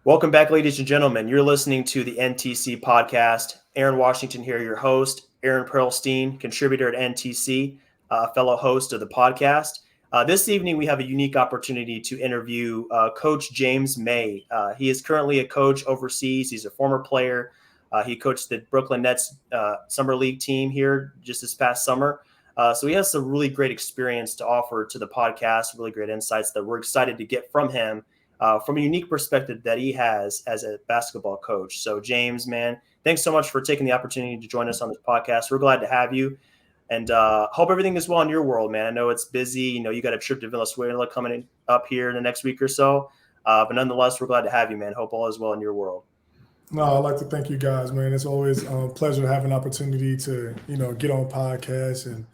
Welcome back, ladies and gentlemen. You're listening to the NTC podcast. Aaron Washington here, your host. Aaron Perlstein, contributor at NTC, fellow host of the podcast. This evening, we have a unique opportunity to interview Coach James Maye. He is currently a coach overseas. He's a former player. He coached the Brooklyn Nets summer league team here just this past summer. So he has some really great experience to offer to the podcast, really great insights that we're excited to get from him. From a unique perspective that he has as a basketball coach. So, James, man, thanks so much for taking the opportunity to join us on this podcast. We're glad to have you, and hope everything is well in your world, man. I know it's busy. You got a trip to Venezuela coming up here in the next week or so, but nonetheless, we're glad to have you, man. Hope all is well in your world. No, I'd like to thank you guys, man. It's always a pleasure to have an opportunity to, get on podcasts and,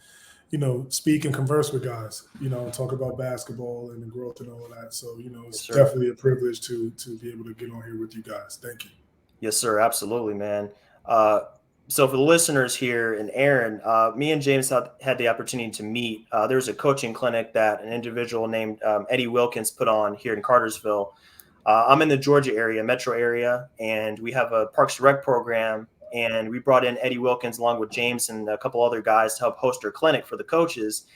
speak and converse with guys, talk about basketball and the growth and all of that. So, it's definitely a privilege to be able to get on here with you guys. Thank you. Yes, sir. Absolutely, man. So for the listeners here and Aaron, me and James had the opportunity to meet. There was a coaching clinic that an individual named Eddie Wilkins put on here in Cartersville. I'm in the Georgia area, metro area, and we have a Parks Rec program. And we brought in Eddie Wilkins along with James and a couple other guys to help host our clinic for the coaches.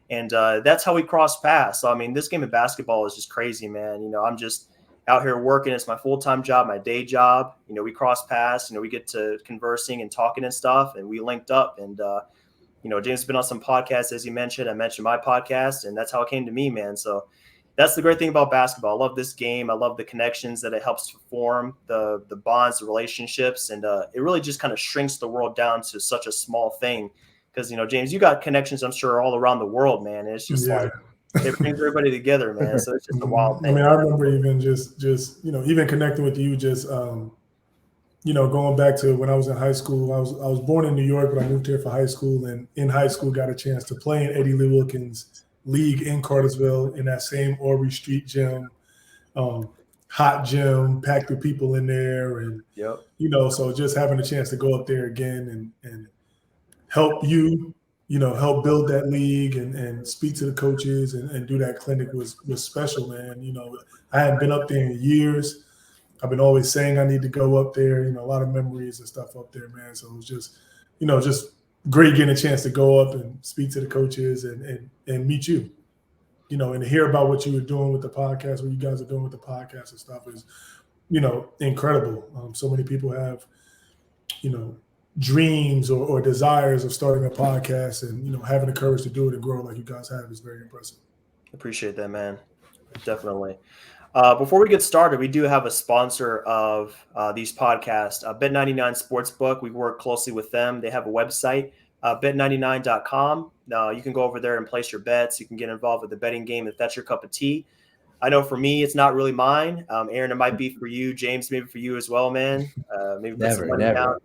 And that's how we crossed paths. So, I mean, this game of basketball is just crazy, man. I'm just out here working. It's my full-time job, my day job. We crossed paths. We get to conversing and talking and stuff. And we linked up. And, James has been on some podcasts, as you mentioned. I mentioned my podcast, and that's how it came to me, man. So that's the great thing about basketball. I love this game. I love the connections that it helps to form, the bonds, the relationships, and it really just kind of shrinks the world down to such a small thing. Because, James, you got connections, I'm sure, all around the world, man. And it's just like it brings everybody together, man. So it's just a wild thing. I mean, I remember even just even connecting with you, just going back to when I was in high school. I was born in New York, but I moved here for high school, and in high school got a chance to play in Eddie Lee Wilkins' league in Cartersville in that same Aubrey Street gym, hot gym, packed with people in there. And, so just having a chance to go up there again and help help build that league and speak to the coaches and do that clinic was special, man. I hadn't been up there in years. I've been always saying I need to go up there, a lot of memories and stuff up there, man. So it was just, just great getting a chance to go up and speak to the coaches and meet you, and to hear about what you were doing with the podcast, what you guys are doing with the podcast and stuff is, incredible. So many people have, dreams or desires of starting a podcast and, having the courage to do it and grow like you guys have is very impressive. Appreciate that, man. Definitely. Before we get started, we do have a sponsor of these podcasts, Bet99 Sportsbook. We work closely with them. They have a website, bet99.com. You can go over there and place your bets. You can get involved with the betting game if that's your cup of tea. I know for me, it's not really mine. Aaron, it might be for you. James, maybe for you as well, man. Maybe put some money down.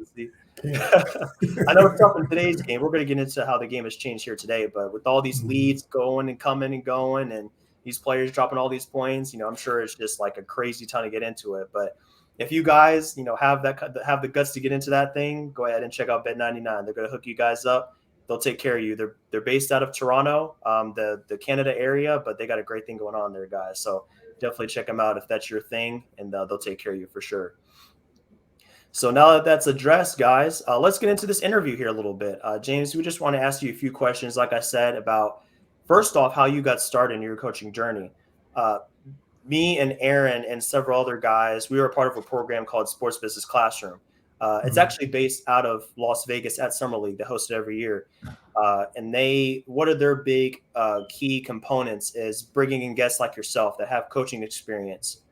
I know it's tough in today's game. We're going to get into how the game has changed here today. But with all these leads going and coming and going and these players dropping all these points, I'm sure it's just like a crazy ton to get into it. But if you guys, have the guts to get into that thing, go ahead and check out Bet99. They're going to hook you guys up. They'll take care of you. They're based out of Toronto, the Canada area, but they got a great thing going on there, guys. So definitely check them out if that's your thing, and they'll take care of you for sure. So now that that's addressed, guys, let's get into this interview here a little bit. James, we just want to ask you a few questions, like I said, about first off, how you got started in your coaching journey. Me and Aaron and several other guys, we were a part of a program called Sports Business Classroom. It's actually based out of Las Vegas at Summer League. They host it every year. And one of their big key components is bringing in guests like yourself that have coaching experience,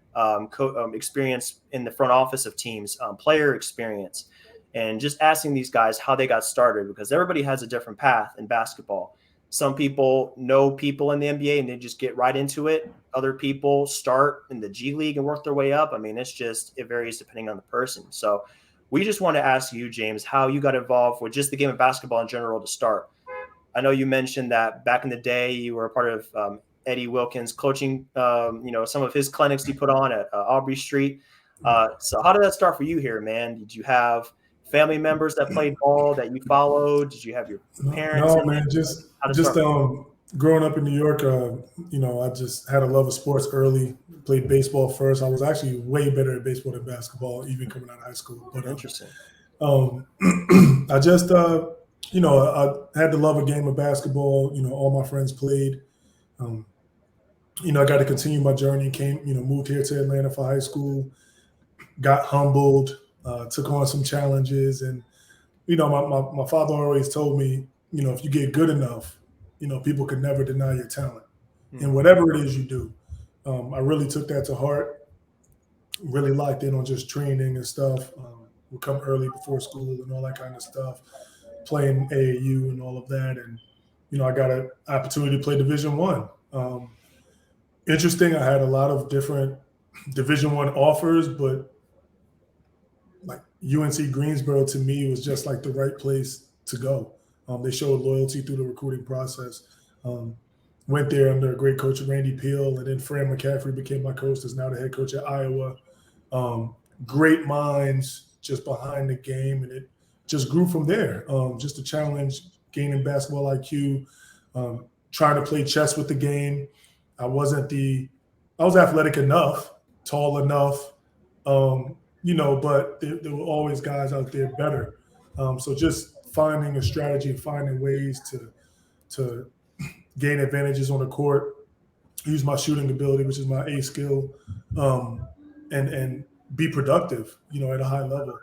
experience in the front office of teams, player experience, and just asking these guys how they got started, because everybody has a different path in basketball. Some people know people in the NBA and they just get right into it. Other people start in the G League and work their way up. I mean, it varies depending on the person. So we just want to ask you, James, how you got involved with just the game of basketball in general to start. I know you mentioned that back in the day you were a part of Eddie Wilkins coaching, some of his clinics he put on at Aubrey Street. So how did that start for you here, man? Did you have family members that played ball that you followed? Did you have your parents? No, man, just growing up in New York, I just had a love of sports early. played baseball first. I was actually way better at baseball than basketball, even coming out of high school. But Interesting. I just, I had the love of game of basketball. All my friends played. Um, I got to continue my journey. Moved here to Atlanta for high school. Got humbled. Took on some challenges, and my father always told me, if you get good enough, people can never deny your talent, and whatever it is you do. I really took that to heart. Really locked in on just training and stuff. Would come early before school and all that kind of stuff. Playing AAU and all of that, and I got an opportunity to play Division One. Interesting. I had a lot of different Division One offers, but like UNC Greensboro to me was just like the right place to go. They showed loyalty through the recruiting process. Went there under a great coach, Randy Peel, and then Fran McCaffrey became my coach. Is now the head coach at Iowa. Great minds just behind the game, and it just grew from there. Just a challenge, gaining basketball IQ, trying to play chess with the game. I was athletic enough, tall enough, but there were always guys out there better. So just finding a strategy, finding ways to gain advantages on the court, use my shooting ability, which is my A skill, and be productive, at a high level.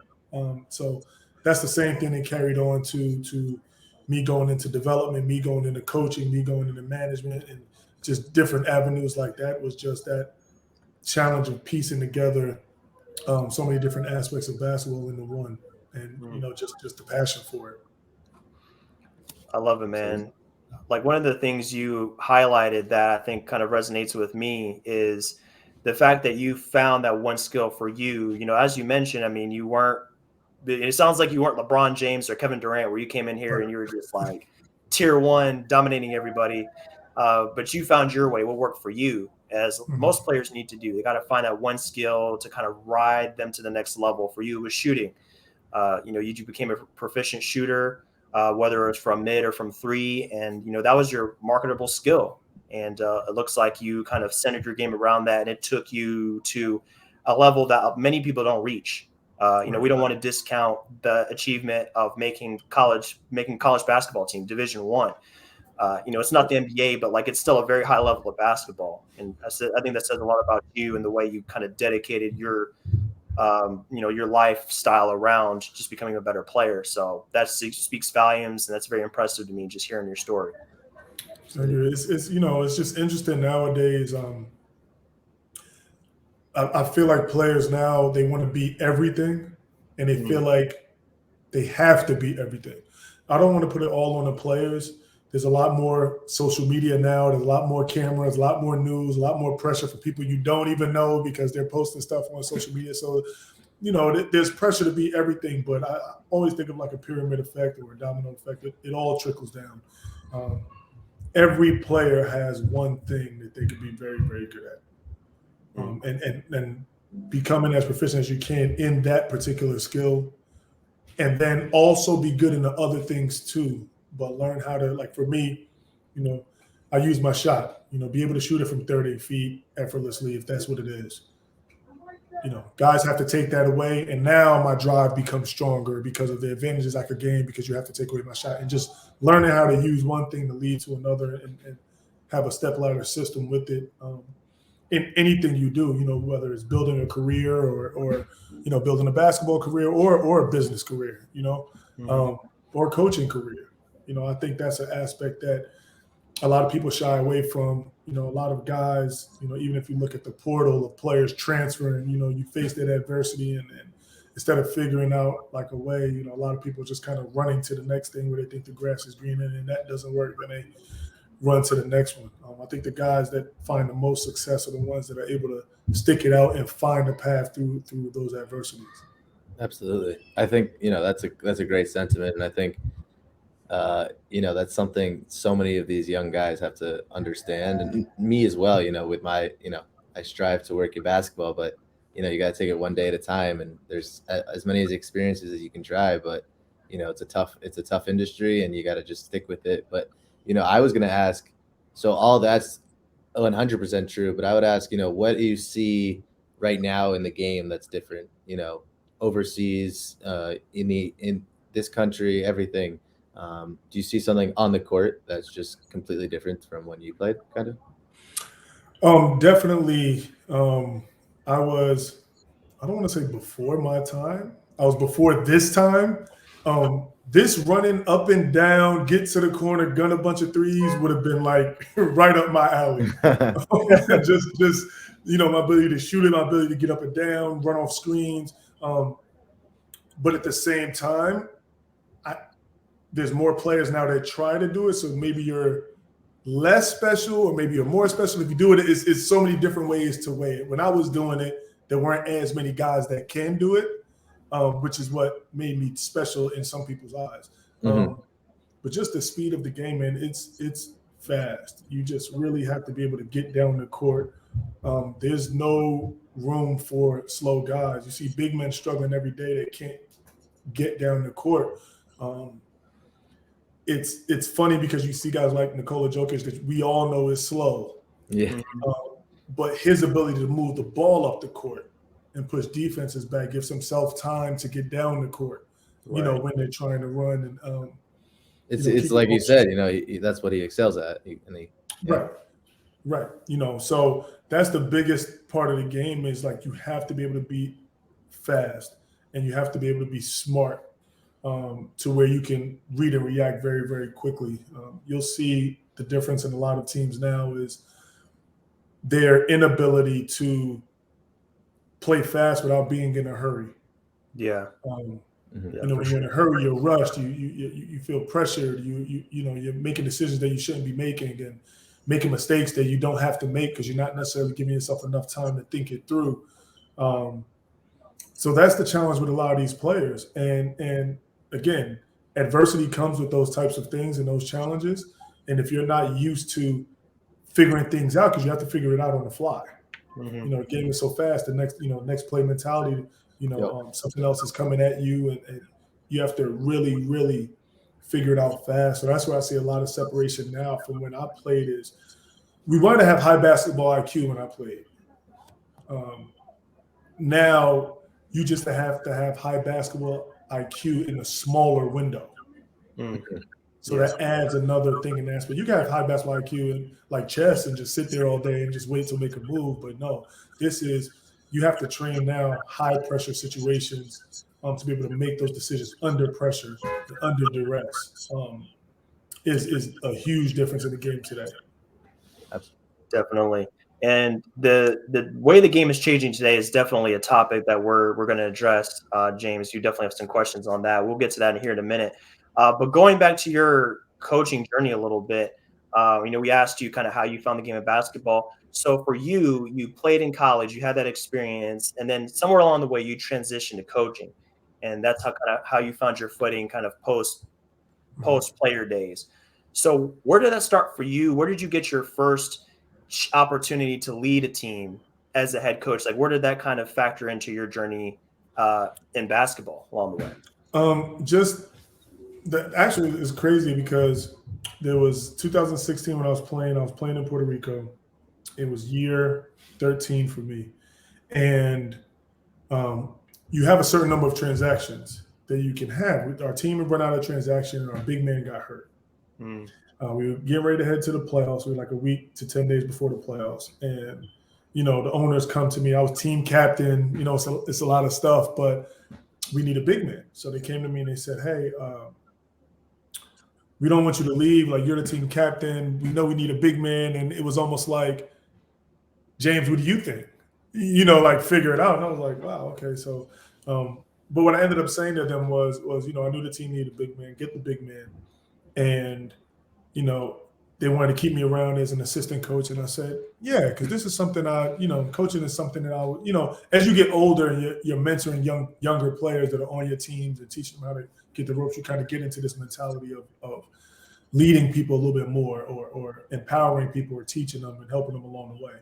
So that's the same thing that carried on to me going into development, me going into coaching, me going into management, and just different avenues like that. Was just that challenge of piecing together so many different aspects of basketball into one, and just the passion for it. I love it, man. Like one of the things you highlighted that I think kind of resonates with me is the fact that you found that one skill for you. As you mentioned, I mean, you weren't. It sounds like you weren't LeBron James or Kevin Durant, where you came in here and you were just like tier one, dominating everybody. But you found your way, what worked for you, as most players need to do. They got to find that one skill to kind of ride them to the next level. For you, it was shooting. You became a proficient shooter, whether it was from mid or from three, and that was your marketable skill. And it looks like you kind of centered your game around that, and it took you to a level that many people don't reach. We don't want to discount the achievement of making college basketball team, Division One. It's not the NBA, but like it's still a very high level of basketball. And I think that says a lot about you and the way you kind of dedicated your lifestyle around just becoming a better player. So that speaks volumes, and that's very impressive to me just hearing your story. It's just interesting nowadays. I feel like players now, they want to be everything, and they feel like they have to be everything. I don't want to put it all on the players. There's a lot more social media now. There's a lot more cameras, a lot more news, a lot more pressure for people you don't even know because they're posting stuff on social media. So, there's pressure to be everything, but I always think of like a pyramid effect or a domino effect. It all trickles down. Every player has one thing that they could be very, very good at. And becoming as proficient as you can in that particular skill, and then also be good in the other things too, but learn how to, like for me, I use my shot, be able to shoot it from 30 feet effortlessly if that's what it is. Guys have to take that away, and now my drive becomes stronger because of the advantages I could gain because you have to take away my shot, and just learning how to use one thing to lead to another and have a step ladder system with it. In anything you do, whether it's building a career or building a basketball career or a business career, or a coaching career. I think that's an aspect that a lot of people shy away from. A lot of guys, even if you look at the portal of players transferring, you face that adversity and instead of figuring out like a way, a lot of people just kind of running to the next thing where they think the grass is greener, and that doesn't work. Then they run to the next one. I think the guys that find the most success are the ones that are able to stick it out and find a path through those adversities. Absolutely. I think, that's a great sentiment. And I think, that's something so many of these young guys have to understand, and me as well, with my, I strive to work in basketball, but, you got to take it one day at a time, and there's as many experiences as you can try, but, it's a tough industry, and you got to just stick with it. But, I was going to ask, so all that's 100% true. But I would ask, what do you see right now in the game that's different? Overseas, in this country, everything. Do you see something on the court that's just completely different from when you played, kind of? Definitely. I don't want to say before my time. I was before this time. This running up and down, get to the corner, gun a bunch of threes would have been like right up my alley. just my ability to shoot it, my ability to get up and down, run off screens. But at the same time, there's more players now that try to do it. So maybe you're less special, or maybe you're more special if you do it. It's so many different ways to weigh it. When I was doing it, there weren't as many guys that can do it, which is what made me special in some people's eyes. Mm-hmm. But just the speed of the game, man, it's fast. You just really have to be able to get down the court. There's no room for slow guys. You see big men struggling every day that can't get down the court. It's funny because you see guys like Nikola Jokic that we all know is slow. Yeah. But his ability to move the ball up the court and push defenses back gives himself time to get down the court, Right. when they're trying to run. And it's like you said, that's what he excels at. Right. So that's the biggest part of the game is like you have to be able to be fast and you have to be able to be smart to where you can read and react very, very quickly. You'll see the difference in a lot of teams now is their inability to play fast without being in a hurry. Yeah. When you're in a hurry, you're rushed. You feel pressured. You're making decisions that you shouldn't be making and making mistakes that you don't have to make because you're not necessarily giving yourself enough time to think it through. So that's the challenge with a lot of these players. And again, adversity comes with those types of things and those challenges. And if you're not used to figuring things out, because you have to figure it out on the fly. The game is so fast. The next play mentality. Something else is coming at you, and you have to really, really figure it out fast. So that's where I see a lot of separation now from when I played. Is we wanted to have high basketball IQ when I played. Now you just have to have high basketball IQ in a smaller window. So that adds another thing in that. But you can have high basketball IQ and like chess and just sit there all day and just wait to make a move. But no, you have to train now high pressure situations to be able to make those decisions under pressure, under duress. Is a huge difference in the game today. Definitely. And the way the game is changing today is definitely a topic that we're going to address. James, you definitely have some questions on that. We'll get to that in here in a minute. But going back to your coaching journey a little bit, we asked you kind of how you found the game of basketball. So for you, you played in college, you had that experience, and then somewhere along the way you transitioned to coaching, and that's how you found your footing kind of post player days. So where did that start for you? Where did you get your first opportunity to lead a team as a head coach? Like, where did that kind of factor into your journey in basketball along the way? Just that actually is crazy because there was 2016 when I was playing in Puerto Rico. It was year 13 for me. And you have a certain number of transactions that you can have. Our team had run out of transaction and our big man got hurt. We were getting ready to head to the playoffs. We were like a week to 10 days before the playoffs. And, the owners come to me. I was team captain. It's a lot of stuff, but we need a big man. So they came to me and they said, hey, we don't want you to leave. Like, you're the team captain. We know we need a big man. And it was almost like, James, what do you think? Figure it out. And I was like, wow, okay. So, but what I ended up saying to them was, I knew the team needed a big man, get the big man. And, they wanted to keep me around as an assistant coach. And I said, yeah, because this is something coaching is something that I would, as you get older and you're mentoring younger players that are on your teams and teaching them how to get the ropes, you kind of get into this mentality of leading people a little bit more or empowering people or teaching them and helping them along the way.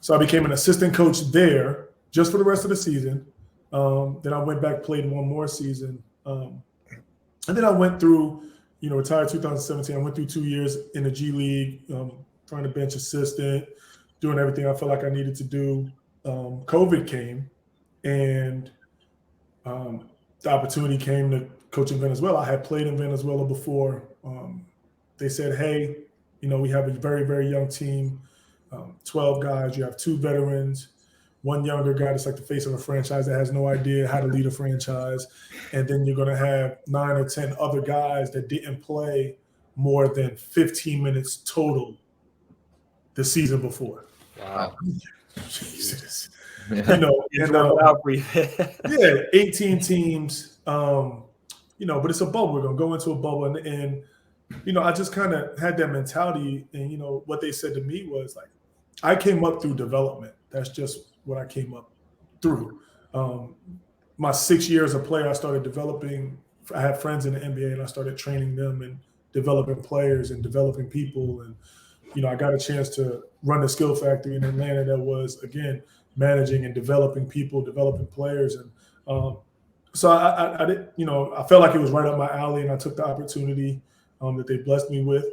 So I became an assistant coach there just for the rest of the season. Then I went back, played one more season. And then I went through, retired 2017. I went through 2 years in the G League, trying to bench assistant, doing everything I felt like I needed to do. COVID came, and the opportunity came to coach in Venezuela. I had played in Venezuela before. They said, hey, we have a very, very young team, 12 guys. You have 2 veterans, 1 younger guy that's like the face of a franchise that has no idea how to lead a franchise. And then you're going to have 9 or 10 other guys that didn't play more than 15 minutes total the season before. Wow. Jesus. Yeah. Out for you. Yeah, 18 teams. But it's a bubble. We're gonna go into a bubble, and I just kind of had that mentality. And what they said to me was like, I came up through development. That's just what I came up through. My 6 years as a player, I started developing. I had friends in the NBA, and I started training them and developing players and developing people. And I got a chance to run the skill factory in Atlanta that was, again, managing and developing people, developing players. And so I did, I felt like it was right up my alley, and I took the opportunity that they blessed me with.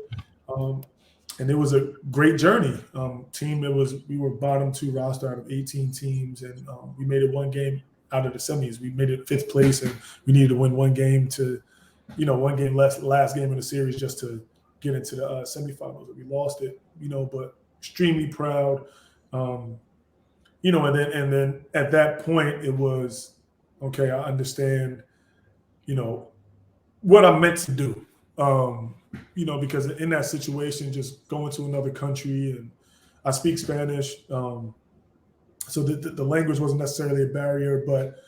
And it was a great journey. We were bottom 2 roster out of 18 teams, and we made it 1 game out of the semis. We made it 5th place, and we needed to win 1 game to, 1 game last game in the series just to get into the semifinals. We lost it, but extremely proud. And then at that point it was, okay, I understand, what I'm meant to do. Because in that situation, just going to another country, and I speak Spanish. So the language wasn't necessarily a barrier, but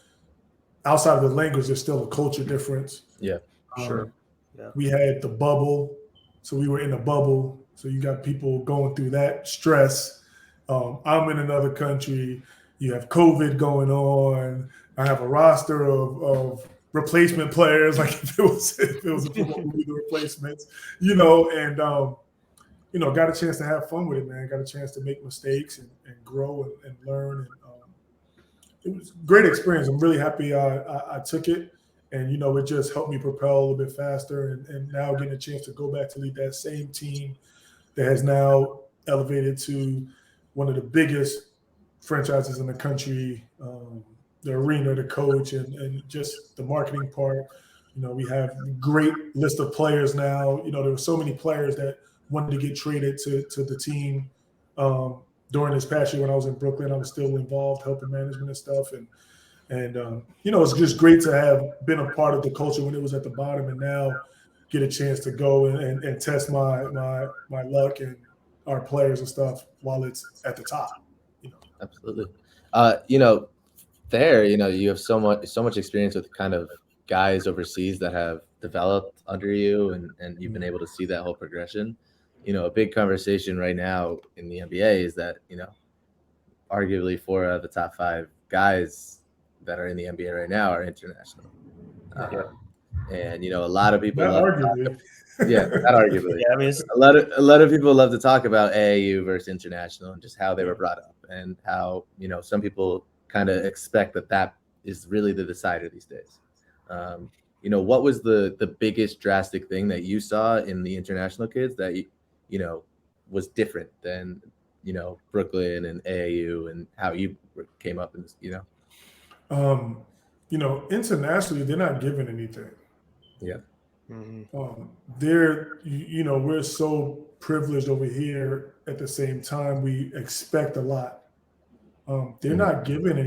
outside of the language, there's still a culture difference. Yeah, sure. Yeah. We had the bubble. So we were in a bubble. So you got people going through that stress. I'm in another country. You have COVID going on. I have a roster of replacement players. Like if it was a football movie, the replacements, and got a chance to have fun with it, man. Got a chance to make mistakes and grow and learn. And it was a great experience. I'm really happy I took it. And, it just helped me propel a little bit faster, and now getting a chance to go back to lead that same team that has now elevated to one of the biggest franchises in the country, the arena, the coach, and just the marketing part. We have a great list of players now. There were so many players that wanted to get traded to the team during this past year when I was in Brooklyn. I was still involved helping management and stuff. And it's just great to have been a part of the culture when it was at the bottom, and now get a chance to go and test my luck and our players and stuff while it's at the top. Absolutely. You have so much experience with kind of guys overseas that have developed under you, and you've been able to see that whole progression. A big conversation right now in the NBA is that, arguably 4 out of the top 5 guys that are in the NBA right now are international. And a lot of people not arguably. Not arguably. Yeah, I mean, a lot of people love to talk about AAU versus international and just how they were brought up, and how some people kind of expect that is really the decider these days. What was the biggest drastic thing that you saw in the international kids that was different than Brooklyn and AAU, and how you came up in this, internationally, they're not given anything. Yeah. Mm-hmm. We're so privileged over here. At the same time, we expect a lot. They're not given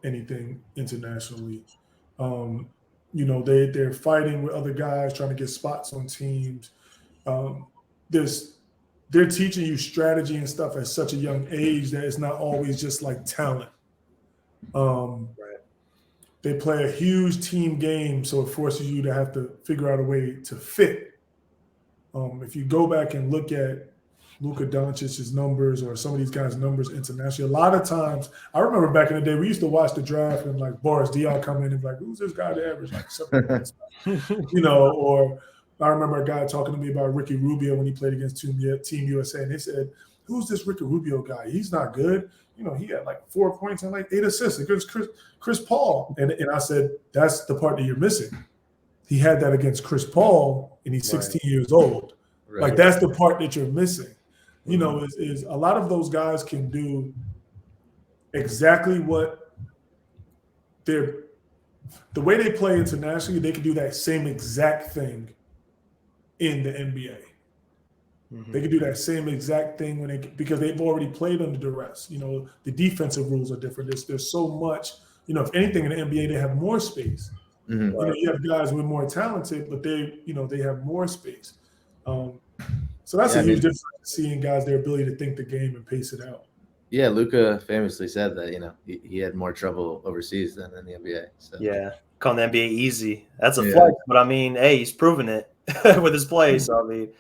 anything internationally. They're fighting with other guys, trying to get spots on teams. They're teaching you strategy and stuff at such a young age that it's not always just like talent. Right. They play a huge team game, so it forces you to have to figure out a way to fit. If you go back and look at Luka Doncic's numbers or some of these guys' numbers internationally, a lot of times, I remember back in the day, we used to watch the draft and like Boris Diaw come in and be like, who's this guy to average like 7 points? Or I remember a guy talking to me about Ricky Rubio when he played against Team USA, and they said, who's this Ricky Rubio guy? He's not good. He had like 4 points and like 8 assists against Chris Paul. And I said, that's the part that you're missing. He had that against Chris Paul, and he's 16 years old. Right. Like, that's the part that you're missing. is a lot of those guys can do exactly what the way they play internationally. They can do that same exact thing in the NBA. They can do that same exact thing because they've already played under duress. The defensive rules are different. There's so much. If anything in the NBA, they have more space. You have guys who are more talented, but they have more space. So that's a huge difference, seeing guys their ability to think the game and pace it out. Yeah, Luka famously said that he had more trouble overseas than in the NBA. So. Yeah, calling the NBA easy. That's a flex, but I mean, hey, he's proven it with his play. So I mean,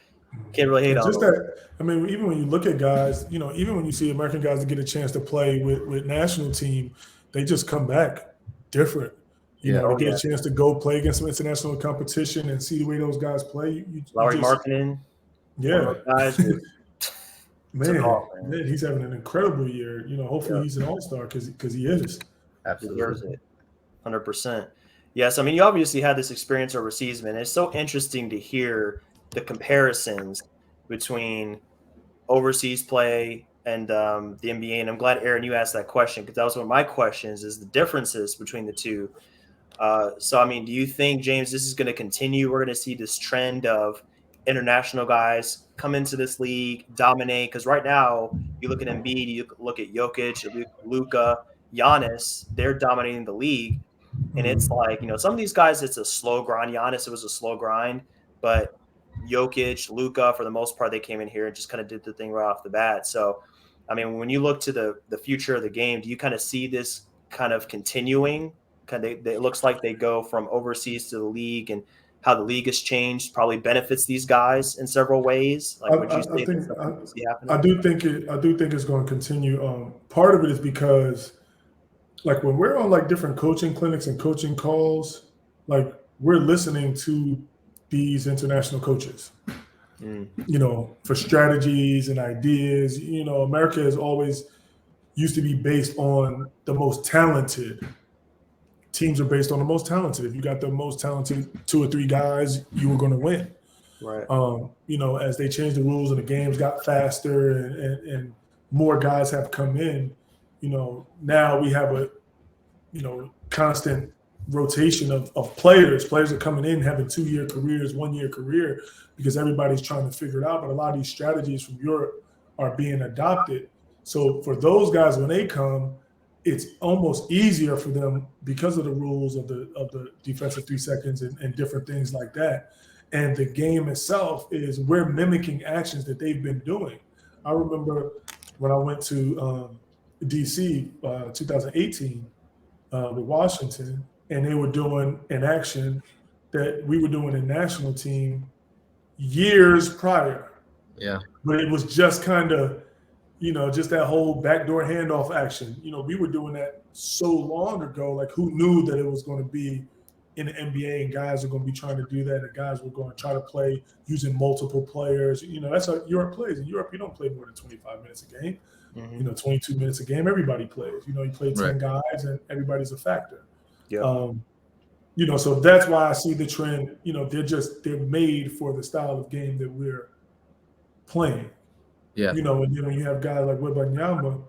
can't really hate on him. Even when you look at guys, even when you see American guys that get a chance to play with national team, they just come back different. They get a chance to go play against some international competition and see the way those guys play. Larry Markkinen. Yeah. Guys. Man, he's having an incredible year. Hopefully he's an all-star because he is. Absolutely. 100%. Yes, I mean, you obviously had this experience overseas, man. It's so interesting to hear the comparisons between overseas play and the NBA. And I'm glad, Aaron, you asked that question, because that was one of my questions, is the differences between the two. So, I mean, do you think, James, this is going to continue? We're going to see this trend of international guys come into this league, dominate? Because right now, you look at Embiid, you look at Jokic, Luka, Giannis, they're dominating the league. And it's like, some of these guys, it's a slow grind. Giannis, it was a slow grind. But Jokic, Luka, for the most part, they came in here and just kind of did the thing right off the bat. So, I mean, when you look to the future of the game, do you kind of see this kind of continuing? It looks like they go from overseas to the league, and how the league has changed probably benefits these guys in several ways. Like, would you say I do think it's going to continue. Part of it is because, like, when we're on like different coaching clinics and coaching calls, like, we're listening to these international coaches, for strategies and ideas. America has always used to be based on the most talented. Teams are based on the most talented. If you got the most talented 2 or 3 guys, you were going to win. Right. As they changed the rules and the games got faster and more guys have come in, now we have a, constant rotation of players. Players are coming in having 2-year careers, 1-year career, because everybody's trying to figure it out. But a lot of these strategies from Europe are being adopted. So for those guys, when they come, it's almost easier for them because of the rules of the defensive 3 seconds and different things like that. And the game itself is, we're mimicking actions that they've been doing. I remember when I went to DC 2018 with Washington, and they were doing an action that we were doing in national team years prior. Yeah. But it was just kind of, just that whole backdoor handoff action. We were doing that so long ago. Like, who knew that it was going to be in the NBA and guys are going to be trying to do that, and guys were going to try to play using multiple players. That's how Europe plays. In Europe, you don't play more than 25 minutes a game. 22 minutes a game, everybody plays. You play 10 guys and everybody's a factor. Yeah. So that's why I see the trend. They're made for the style of game that we're playing. Yeah. And then when you have guys like Wembanyama,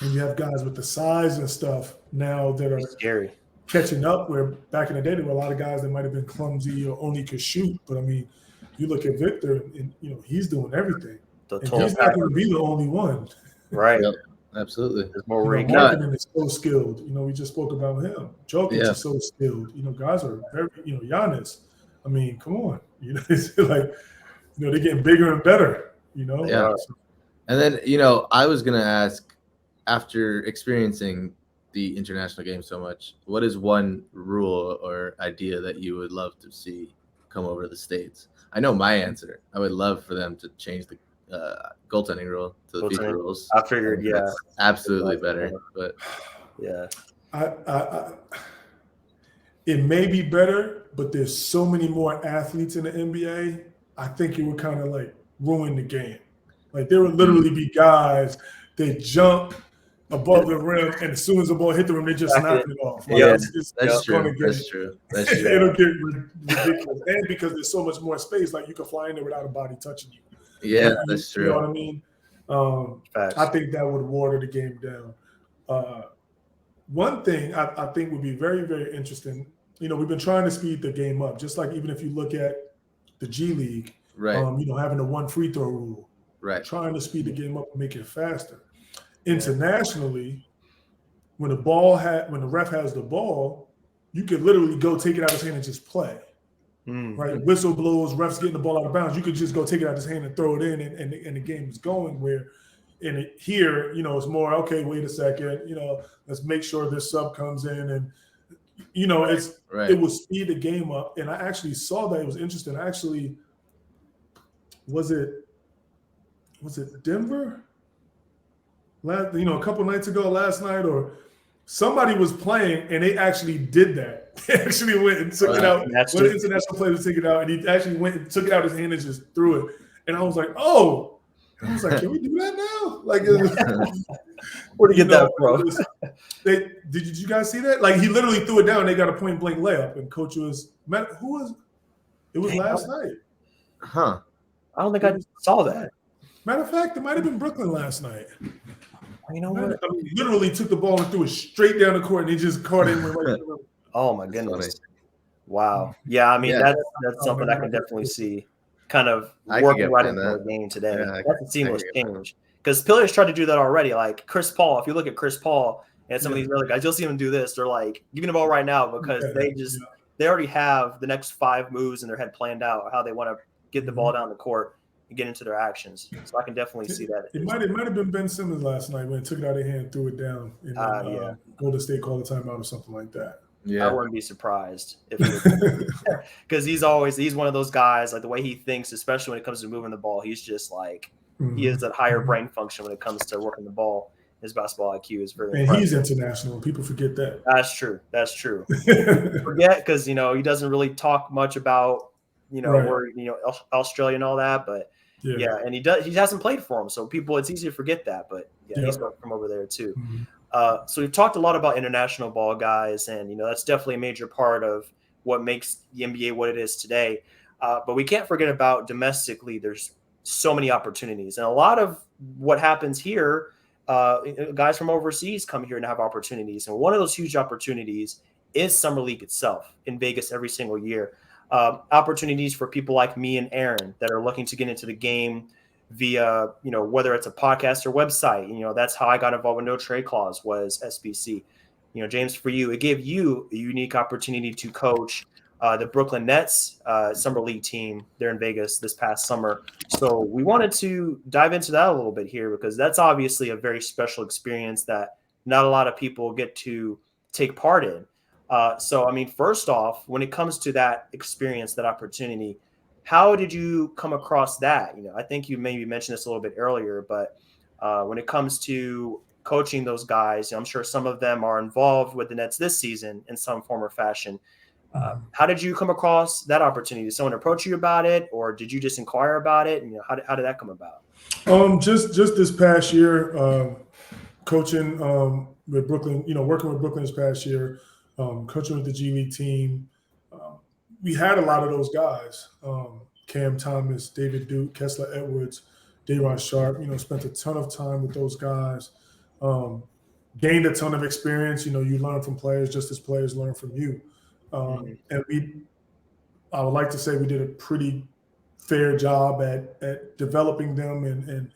and you have guys with the size and stuff now that are scary, catching up, where back in the day there were a lot of guys that might have been clumsy or only could shoot. But I mean, you look at Victor, and he's doing everything. And he's not going to be the only one. Right. Yep. Absolutely. There's more Markkinen is so skilled. We just spoke about him. Jokic is so skilled. Guys are very, Giannis. I mean, come on. It's like, they're getting bigger and better. Yeah. And then, I was going to ask, after experiencing the international game so much, what is one rule or idea that you would love to see come over to the States? I know my answer. I would love for them to change the goaltending rule to the FIFA rules. I figured, that's absolutely better. But yeah, it may be better, but there's so many more athletes in the NBA. I think it would kind of like ruin the game. Like, there would literally be guys that jump above the rim, and as soon as the ball hit the rim, they just knock it off. Like, that's true. That's true. It'll get ridiculous. And because there's so much more space, like, you can fly in there without a body touching you. Yeah, that's true. You know what I mean? I think that would water the game down. One thing I think would be very, very interesting, we've been trying to speed the game up, just like even if you look at the G League, Right. Having the one free throw rule, Right. Trying to speed the game up and make it faster. Internationally, when the ref has the ball, you could literally go take it out of his hand and just play. Right? Whistle blows, refs getting the ball out of bounds. You could just go take it out of his hand and throw it in, and the game is going. Where here, it's more, okay, wait a second, let's make sure this sub comes in, and it will speed the game up. And I actually saw that. It was interesting. Was it Denver? A couple nights ago, last night, or somebody was playing and they actually did that. They actually went and took it out. One international player took it out, and he actually went and took it out of his hand and just threw it. And I was like, oh. And I was like, can we do that now? Like, where to get that from? Did you guys see that? Like, he literally threw it down and they got a point blank layup. And coach it was last night. Huh. I don't think I saw that. Matter of fact, it might have been Brooklyn last night. You know what? I mean, he literally took the ball and threw it straight down the court, and he just caught it. Oh my goodness! Wow. Yeah, I mean that's something I can definitely see, kind of working right into the game today. That's a seamless change, because players try to do that already. Like Chris Paul, if you look at Chris Paul and some of these other guys, you'll see them do this. They're like giving the ball right now because they already have the next 5 moves in their head planned out how they want to get the ball down the court and get into their actions. So I can definitely see that. It might have been Ben Simmons last night when he took it out of his hand, threw it down, and Golden State called a timeout or something like that. Yeah, I wouldn't be surprised if because he's one of those guys, like the way he thinks, especially when it comes to moving the ball, he's just like he has that higher brain function when it comes to working the ball. His basketball IQ is very impressive. He's international. People forget that. That's true. Forget because he doesn't really talk much about where Australia and all that, but and he hasn't played for him, so it's easy to forget that. But he's from over there too. So we've talked a lot about international ball guys, and that's definitely a major part of what makes the NBA what it is today. But we can't forget about domestically. There's so many opportunities, and a lot of what happens here, guys from overseas come here and have opportunities. And one of those huge opportunities is Summer League itself in Vegas every single year. Opportunities for people like me and Aaron that are looking to get into the game via, whether it's a podcast or website. That's how I got involved with No Trade Clause was SBC. James, for you, it gave you a unique opportunity to coach the Brooklyn Nets Summer League team there in Vegas this past summer. So we wanted to dive into that a little bit here because that's obviously a very special experience that not a lot of people get to take part in. So, I mean, first off, when it comes to that experience, that opportunity, how did you come across that? I think you maybe mentioned this a little bit earlier, but when it comes to coaching those guys, I'm sure some of them are involved with the Nets this season in some form or fashion. How did you come across that opportunity? Did someone approach you about it, or did you just inquire about it? And how did that come about? Just this past year, coaching with Brooklyn, working with Brooklyn this past year, coaching with the G League team. We had a lot of those guys, Cam Thomas, David Duke, Kessler Edwards, Day'Ron Sharp, spent a ton of time with those guys, gained a ton of experience. You learn from players just as players learn from you. And I would like to say we did a pretty fair job at developing them and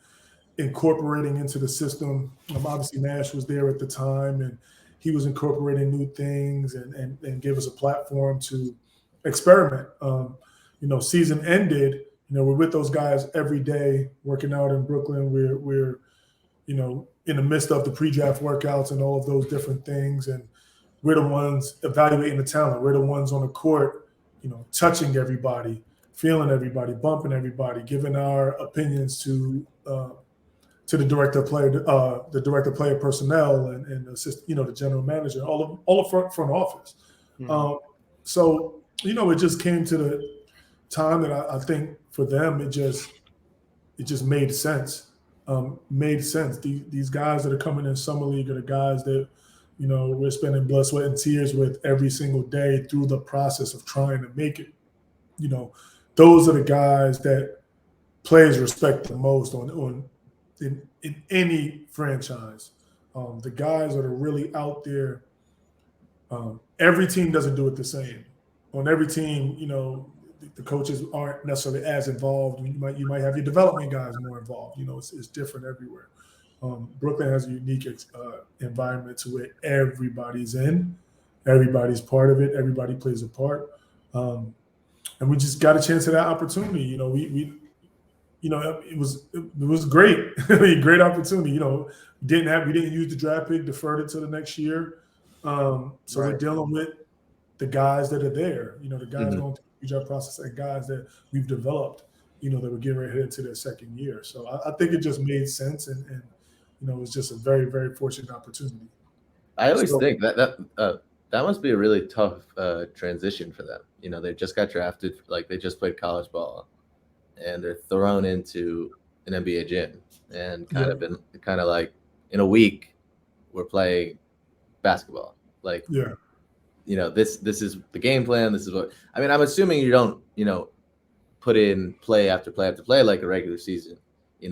incorporating into the system. Obviously, Nash was there at the time, and he was incorporating new things and gave us a platform to experiment. Season ended. We're with those guys every day, working out in Brooklyn. We're in the midst of the pre-draft workouts and all of those different things, and we're the ones evaluating the talent. We're the ones on the court, touching everybody, feeling everybody, bumping everybody, giving our opinions to the director of player personnel and assist, the general manager, all of front office. So it just came to the time that I think for them it just made sense. Made sense. These guys that are coming in summer league are the guys that we're spending blood, sweat, and tears with every single day through the process of trying to make it. Those are the guys that players respect the most on in any franchise. The guys that are really out there, every team doesn't do it the same. On every team, the coaches aren't necessarily as involved. You might have your development guys more involved. It's different everywhere. Brooklyn has a unique environment to where everybody's in, everybody's part of it, everybody plays a part, and we just got a chance at that opportunity. It was great. Great opportunity. We didn't use the draft pick, deferred it to the next year. So We're dealing with the guys that are there. The guys going through the job process and guys that we've developed. That we're getting ready to head into their second year. So I think it just made sense, and it was just a very, very fortunate opportunity. I always think that must be a really tough transition for them. They just got drafted, like they just played college ball, and they're thrown into an NBA gym, and kind of like in a week we're playing basketball. Like, this is the game plan. This is what I'm assuming you don't put in play after play after play like a regular season.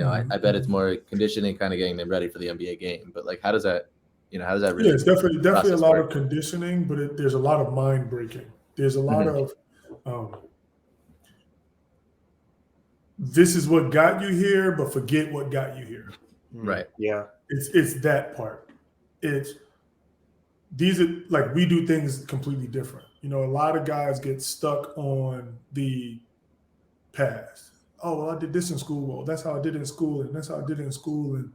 I bet it's more conditioning, kind of getting them ready for the NBA game. But like, how does that really? Yeah, it's definitely a lot of conditioning, but there's a lot of mind breaking. There's a lot of this is what got you here, but forget what got you here. Right. Yeah. It's that part. These are like, we do things completely different. A lot of guys get stuck on the past. Oh, well, I did this in school. Well, that's how I did it in school, and that's how I did it in school. And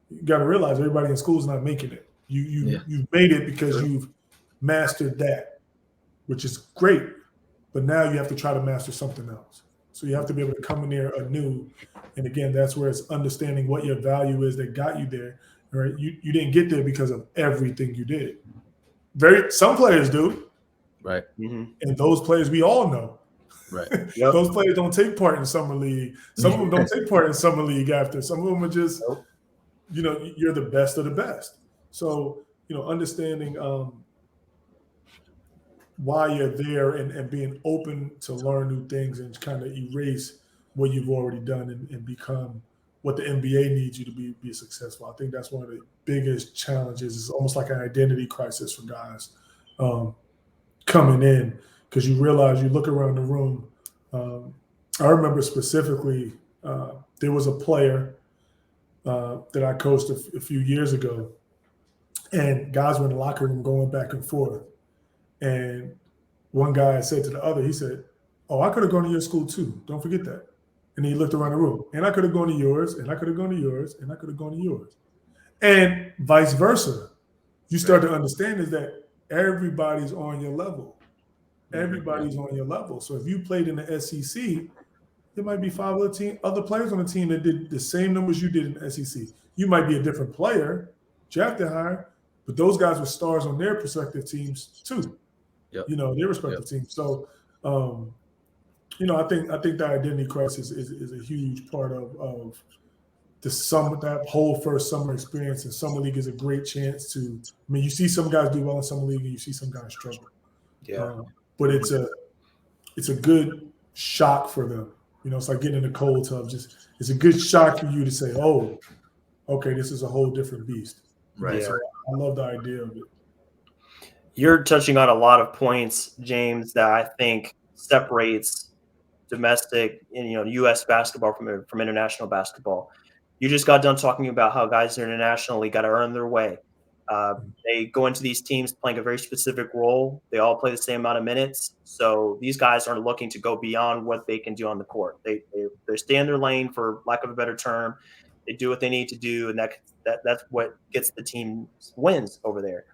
you got to realize everybody in school is not making it. You've made it because you've mastered that, which is great. But now you have to try to master something else. So you have to be able to come in there anew. And again, that's where it's understanding what your value is that got you there. Right? You didn't get there because of everything you did. Some players do. Right. And those players we all know. Right. Yep. Those players don't take part in summer league. Some of them don't take part in summer league after. Some of them are just, you're the best of the best. So, understanding why you're there and being open to learn new things and kind of erase what you've already done and become what the NBA needs you to be successful. I think that's one of the biggest challenges. It's almost like an identity crisis for guys coming in, because you realize, you look around the room. I remember specifically, there was a player that I coached a few years ago, and guys were in the locker room going back and forth. And one guy said to the other, he said, "Oh, I could have gone to your school too. Don't forget that." And he looked around the room, and I could have gone to yours, and I could have gone to yours, and I could have gone to yours. And vice versa. You start to understand is that everybody's on your level. Everybody's on your level. So if you played in the SEC, there might be 5 other players on the team that did the same numbers you did in the SEC. You might be a different player, drafted higher, but those guys were stars on their respective teams too. Yep. Their respective teams. So, I think the identity crisis is a huge part of that whole first summer experience. And summer league is a great chance to. You see some guys do well in summer league, and you see some guys struggle. Yeah. But it's a good shock for them. It's like getting in a cold tub. It's a good shock for you to say, "Oh, okay, this is a whole different beast." Right. So I love the idea of it. You're touching on a lot of points, James, that I think separates domestic and U.S. basketball from international basketball. You just got done talking about how guys internationally got to earn their way. They go into these teams playing a very specific role. They all play the same amount of minutes. So these guys aren't looking to go beyond what they can do on the court. They stay in their lane, for lack of a better term. They do what they need to do, and that's what gets the team wins over there.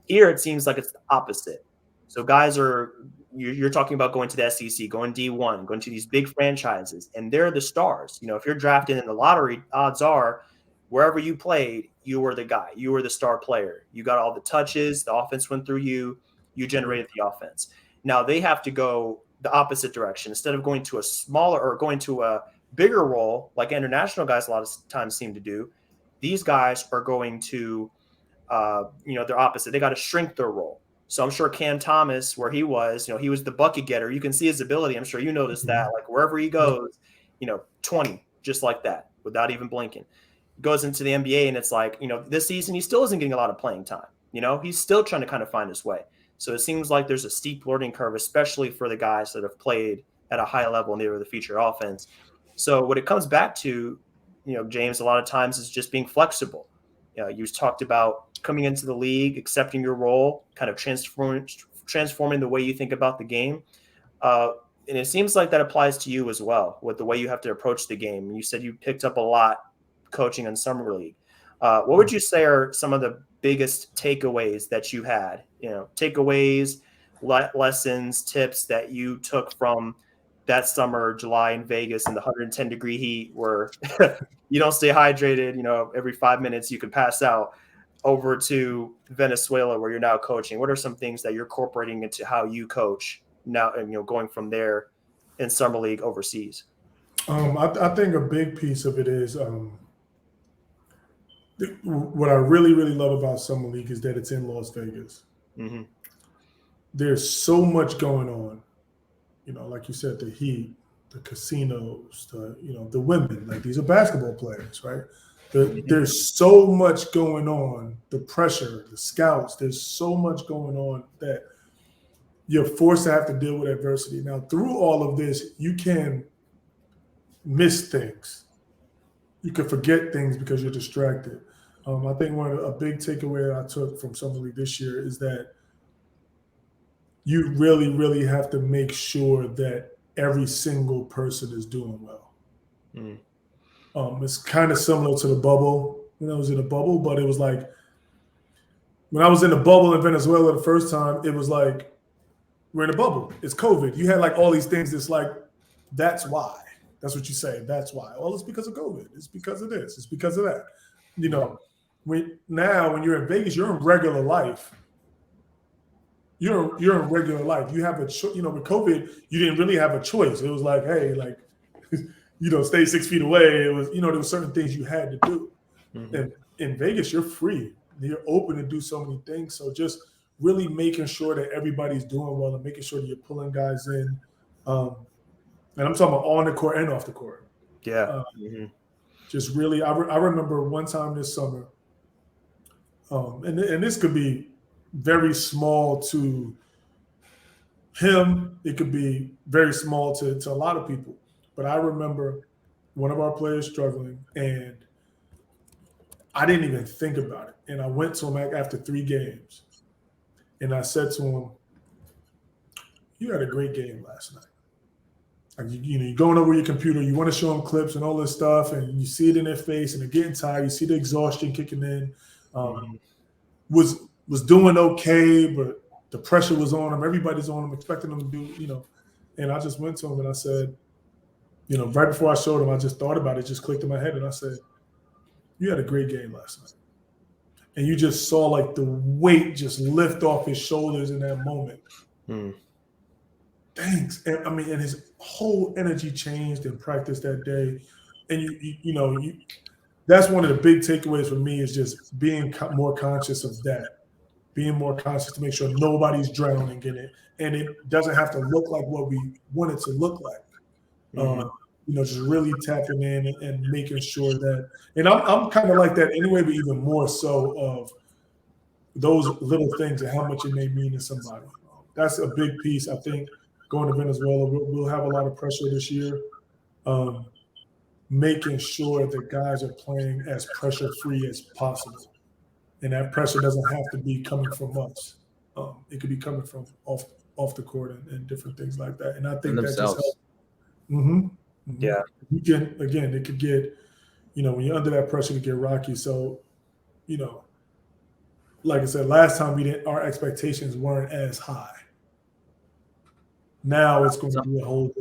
Here, it seems like it's the opposite. So guys you're talking about going to the SEC, going D1, going to these big franchises, and they're the stars. If you're drafted in the lottery, odds are wherever you played, you were the guy. You were the star player. You got all the touches. The offense went through you. You generated the offense. Now they have to go the opposite direction. Instead of going to a smaller or going to a bigger role, like international guys a lot of times seem to do, these guys are going to, they're opposite. They got to shrink their role. So I'm sure Cam Thomas, where he was the bucket getter. You can see his ability. I'm sure you noticed that. Like wherever he goes, 20, just like that, without even blinking. goes into the NBA, and it's like, this season he still isn't getting a lot of playing time. He's still trying to kind of find his way. So it seems like there's a steep learning curve, especially for the guys that have played at a high level near the future offense. So what it comes back to, James, a lot of times is just being flexible. You talked about coming into the league, accepting your role, kind of transforming the way you think about the game. And it seems like that applies to you as well, with the way you have to approach the game. You said you picked up a lot coaching in summer league. What would you say are some of the biggest takeaways that you had? Takeaways, lessons, tips that you took from that summer, July in Vegas in the 110-degree heat, where you don't stay hydrated. Every 5 minutes you could pass out, over to Venezuela, where you're now coaching. What are some things that you're incorporating into how you coach now, and going from there in summer league overseas? I think a big piece of it is what I really, really love about summer league is that it's in Las Vegas. Mm-hmm. There's so much going on. Like you said, the heat, the casinos, the women. Like, these are basketball players, right? There's so much going on. The pressure, the scouts. There's so much going on that you're forced to have to deal with adversity. Now, through all of this, you can miss things. You can forget things because you're distracted. I think a big takeaway I took from Summer League this year is that you really, really have to make sure that every single person is doing well. Mm. It's kind of similar to the bubble when I was in a bubble, but it was like when I was in the bubble in Venezuela the first time, it was like, we're in a bubble. It's COVID. You had like all these things. It's like, that's why. That's what you say. That's why. Well, it's because of COVID. It's because of this. It's because of that. When you're in Vegas, you're in regular life. You're in regular life. You have a choice. With COVID, you didn't really have a choice. It was like, hey, stay 6 feet away. It was, there were certain things you had to do. Mm-hmm. And in Vegas, you're free. You're open to do so many things. So just really making sure that everybody's doing well and making sure that you're pulling guys in. And I'm talking about on the court and off the court. Yeah. Just really, I remember one time this summer, and this could be very small to him. It could be very small to a lot of people. But I remember one of our players struggling, and I didn't even think about it. And I went to him after 3 games, and I said to him, "You had a great game last night. Like, you're going over your computer, you want to show them clips and all this stuff, and you see it in their face, and they're getting tired. You see the exhaustion kicking in. Was doing okay, but the pressure was on them. Everybody's on them, expecting them to do, And I just went to him and I said, right before I showed him, I just thought about it, just clicked in my head, and I said, you had a great game last night. And you just saw like the weight just lift off his shoulders in that moment. Thanks. And and his whole energy changed in practice that day. And that's one of the big takeaways for me, is just being more conscious of that, being more conscious to make sure nobody's drowning in it, and it doesn't have to look like what we want it to look like. Just really tapping in and making sure that, and I'm kind of like that anyway, but even more so of those little things and how much it may mean to somebody. That's a big piece. I think going to Venezuela, we'll have a lot of pressure this year. Making sure that guys are playing as pressure-free as possible. And that pressure doesn't have to be coming from us. It could be coming from off the court and different things like that. And I think that just helps. Yeah. You can, again, it could get, when you're under that pressure, it could get rocky. So, like I said, last time our expectations weren't as high. Now it's going to be a whole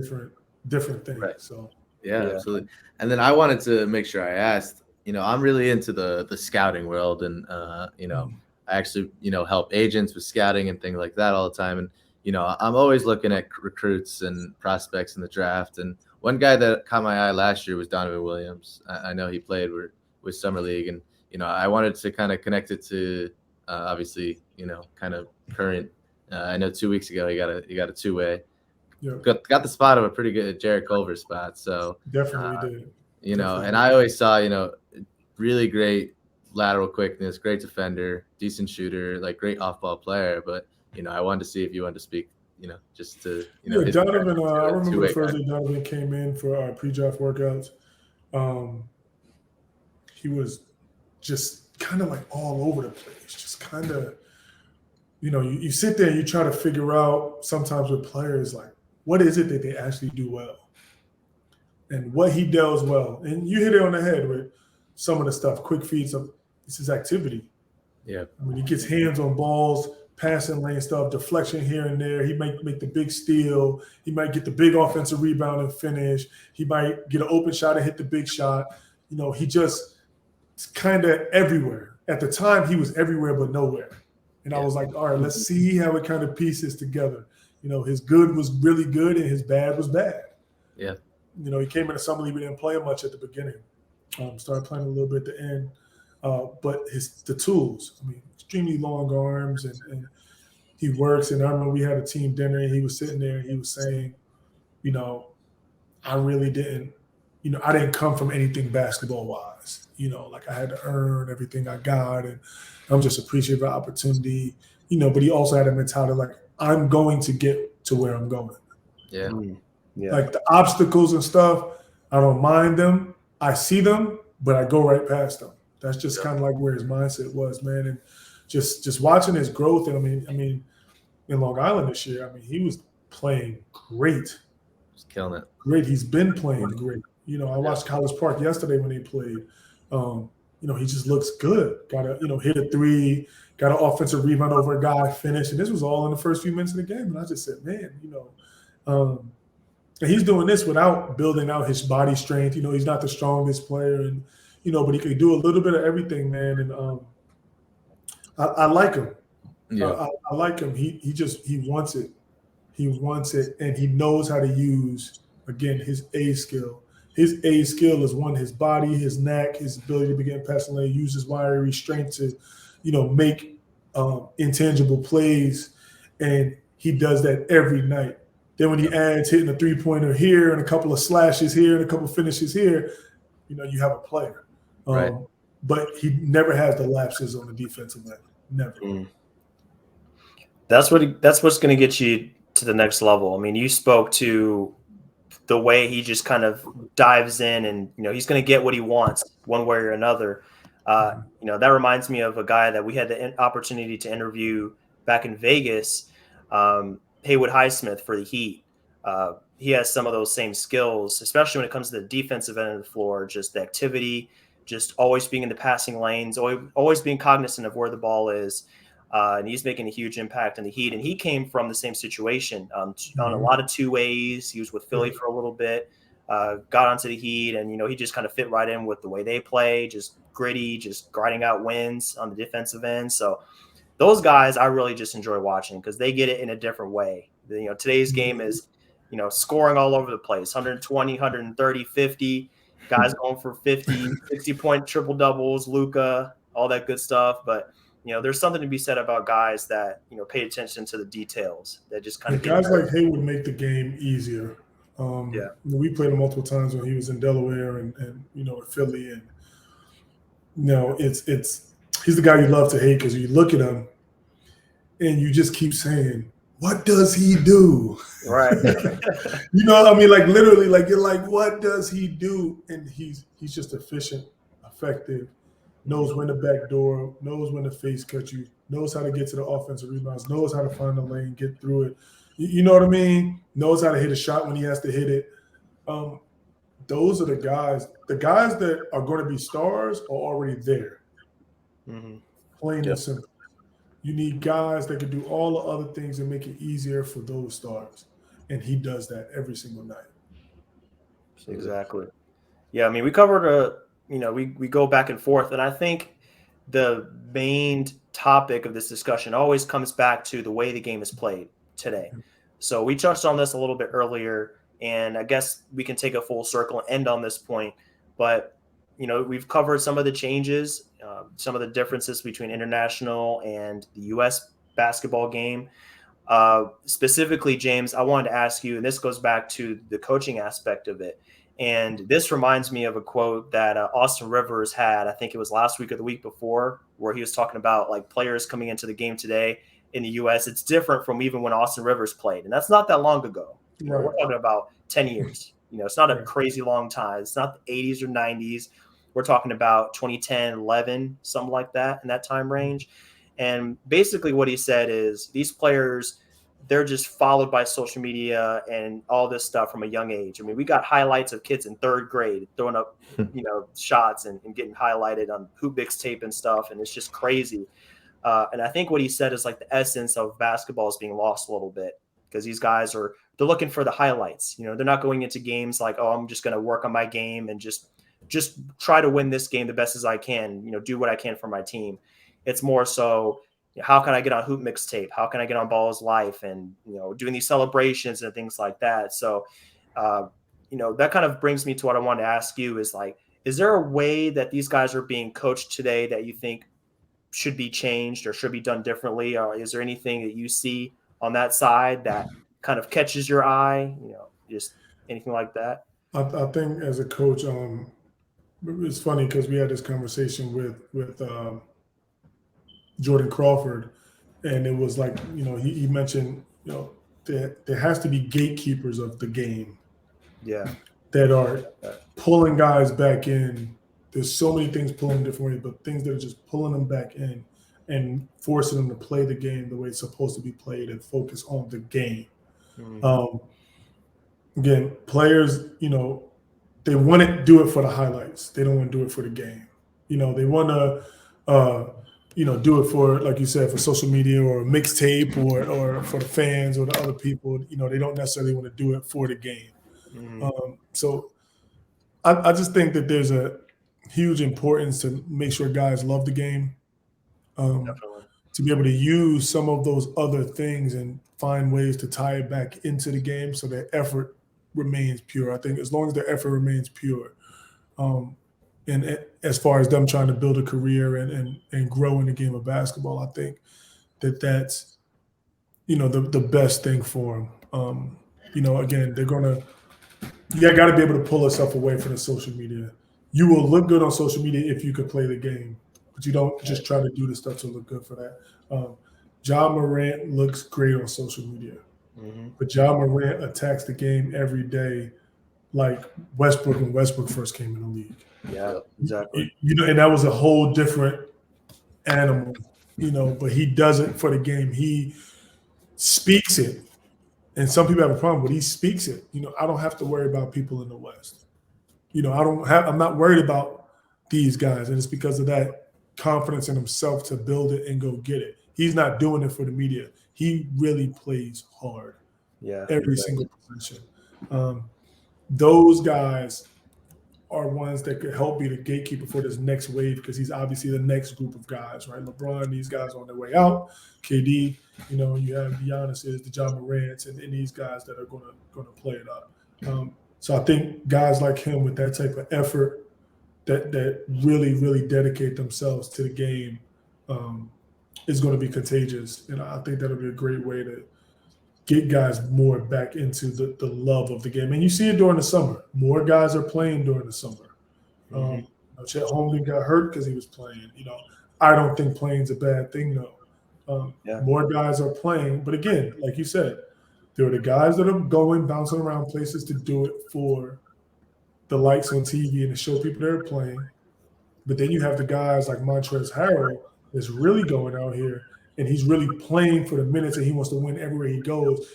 different thing. Right. So yeah, absolutely. And then I wanted to make sure I asked, I'm really into the scouting world, and I actually, help agents with scouting and things like that all the time. And, I'm always looking at recruits and prospects in the draft. And one guy that caught my eye last year was Donovan Williams. I know he played with Summer League, and, I wanted to kind of connect it to obviously, kind of current. I know 2 weeks ago he got a 2-way. Yeah. Got the spot of a pretty good Jared Culver spot. So definitely did. And I always saw, really great lateral quickness, great defender, decent shooter, like great off-ball player. But I wanted to see if you wanted to speak, just to Yeah, his Donovan. I remember the two-way first guy. day Donovan came in for our pre-draft workouts. He was just kind of like all over the place, just kind of, you sit there and you try to figure out sometimes with players, like, what is it that they actually do well and what he does well. And you hit it on the head with some of the stuff, quick feeds of it's his activity. Yeah. I mean, he gets hands on balls, passing lane stuff, deflection here and there. He might make the big steal. He might get the big offensive rebound and finish. He might get an open shot and hit the big shot. He just kind of everywhere. At the time, he was everywhere but nowhere. And I was like, all right, let's see how it kind of pieces together. His good was really good and his bad was bad. Yeah. He came into summer league, we didn't play him much at the beginning. Started playing a little bit at the end. But the tools, I mean, extremely long arms and he works. And I remember we had a team dinner and he was sitting there and he was saying, I really didn't, I didn't come from anything basketball wise. Like I had to earn everything I got, and I'm just appreciative of the opportunity. But he also had a mentality like I'm going to get to where I'm going. Yeah. Yeah. Like the obstacles and stuff, I don't mind them. I see them, but I go right past them. That's just kind of like where his mindset was, man. And just watching his growth. And I mean, in Long Island this year, I mean, he was playing great. Just killing it. Great. He's been playing great. I watched College Park yesterday when they played. He just looks good. Got to, hit a three, got an offensive rebound over a guy, finish. And this was all in the first few minutes of the game. And I just said, man, and he's doing this without building out his body strength. He's not the strongest player, and but he could do a little bit of everything, man. And I like him. Yeah. I like him. He wants it. He wants it, and he knows how to use again his A skill. His A skill is his body, his neck, his ability to begin passing lane, use his wiry strength to, make intangible plays, and he does that every night. Then when he adds hitting a three-pointer here and a couple of slashes here and a couple of finishes here, you have a player. Right. But he never has the lapses on the defensive end. Never. That's what's going to get you to the next level. I mean, you spoke to the way he just kind of dives in, and he's going to get what he wants one way or another. That reminds me of a guy that we had the opportunity to interview back in Vegas, Haywood Highsmith for the Heat. He has some of those same skills, especially when it comes to the defensive end of the floor, just the activity, just always being in the passing lanes, always being cognizant of where the ball is. And he's making a huge impact in the Heat. And he came from the same situation on a lot of two ways. He was with Philly for a little bit, got onto the Heat, and he just kind of fit right in with the way they play, just gritty, just grinding out wins on the defensive end. So those guys I really just enjoy watching because they get it in a different way. Today's game is, scoring all over the place, 120, 130, 50, guys going for 50, 60-point triple doubles, Luka, all that good stuff. But there's something to be said about guys that, pay attention to the details that just kind of guys like Haywood make the game easier. We played him multiple times when he was in Delaware and at Philly. And, he's the guy you love to hate because you look at him and you just keep saying, what does he do? Right. Like literally, like you're like, what does he do? And he's just efficient, effective, knows when to back door, knows when to face cut you, knows how to get to the offensive rebounds, knows how to find the lane, get through it. You know what I mean? Knows how to hit a shot when he has to hit it. Those are the guys. The guys that are going to be stars are already there. Plain and simple. You need guys that can do all the other things and make it easier for those stars. And he does that every single night. Exactly. Yeah, I mean, we covered we go back and forth, and I think the main topic of this discussion always comes back to the way the game is played today. So we touched on this a little bit earlier, and I guess we can take a full circle and end on this point. But, we've covered some of the changes, some of the differences between international and the U.S. basketball game. Specifically, James, I wanted to ask you, and this goes back to the coaching aspect of it. And this reminds me of a quote that Austin Rivers had, I think it was last week or the week before, where he was talking about like players coming into the game today in the U.S. It's different from even when Austin Rivers played. And that's not that long ago. Right. We're talking about 10 years. It's not a Right. crazy long time. It's not the 80s or 90s. We're talking about 2010, 11, something like that in that time range. And basically what he said is these players – they're just followed by social media and all this stuff from a young age. I mean, we got highlights of kids in third grade throwing up, shots and getting highlighted on hoop mixtape and stuff. And it's just crazy. And I think what he said is like the essence of basketball is being lost a little bit because these guys they're looking for the highlights. They're not going into games like, oh, I'm just going to work on my game and just try to win this game the best as I can, do what I can for my team. It's more so, how can I get on hoop mixtape? How can I get on Ball's Life? And, doing these celebrations and things like that. So, that kind of brings me to what I wanted to ask you is like, is there a way that these guys are being coached today that you think should be changed or should be done differently? Or is there anything that you see on that side that kind of catches your eye? Just anything like that? I think as a coach, it's funny because we had this conversation with Jordan Crawford, and it was like, he mentioned, there has to be gatekeepers of the game. Yeah. That are pulling guys back in. There's so many things pulling different ways, but things that are just pulling them back in and forcing them to play the game the way it's supposed to be played and focus on the game. Mm-hmm. Again, players, they want to do it for the highlights. They don't want to do it for the game. They want to, do it for, like you said, for social media or a mixtape or for the fans or the other people. They don't necessarily want to do it for the game. Mm-hmm. So I just think that there's a huge importance to make sure guys love the game, to be able to use some of those other things and find ways to tie it back into the game so their effort remains pure. I think as long as their effort remains pure, and as far as them trying to build a career and grow in the game of basketball, I think that's the best thing for them. Again, you got to be able to pull yourself away from the social media. You will look good on social media if you could play the game, but you don't just try to do the stuff to look good for that. Ja Morant looks great on social media, but Ja Morant attacks the game every day like Westbrook when Westbrook first came in the league. Yeah, exactly. And that was a whole different animal, but he does it for the game. He speaks it. And some people have a problem, but he speaks it. I don't have to worry about people in the West. I'm not worried about these guys. And it's because of that confidence in himself to build it and go get it. He's not doing it for the media. He really plays hard. Yeah. Every single position. Those guys are ones that could help be the gatekeeper for this next wave because he's obviously the next group of guys, right? LeBron, these guys on their way out. KD, you have Giannis, the Ja Morants, and these guys that are going to play it up. So I think guys like him with that type of effort that really, really dedicate themselves to the game is going to be contagious. And I think that'll be a great way to get guys more back into the love of the game. And you see it during the summer. More guys are playing during the summer. Chet Holmgren got hurt because he was playing. I don't think playing's a bad thing, though. More guys are playing. But again, like you said, there are the guys that are bouncing around places to do it for the likes on TV and to show people they're playing. But then you have the guys like Montrezl Harrell that's really going out here and he's really playing for the minutes and he wants to win everywhere he goes.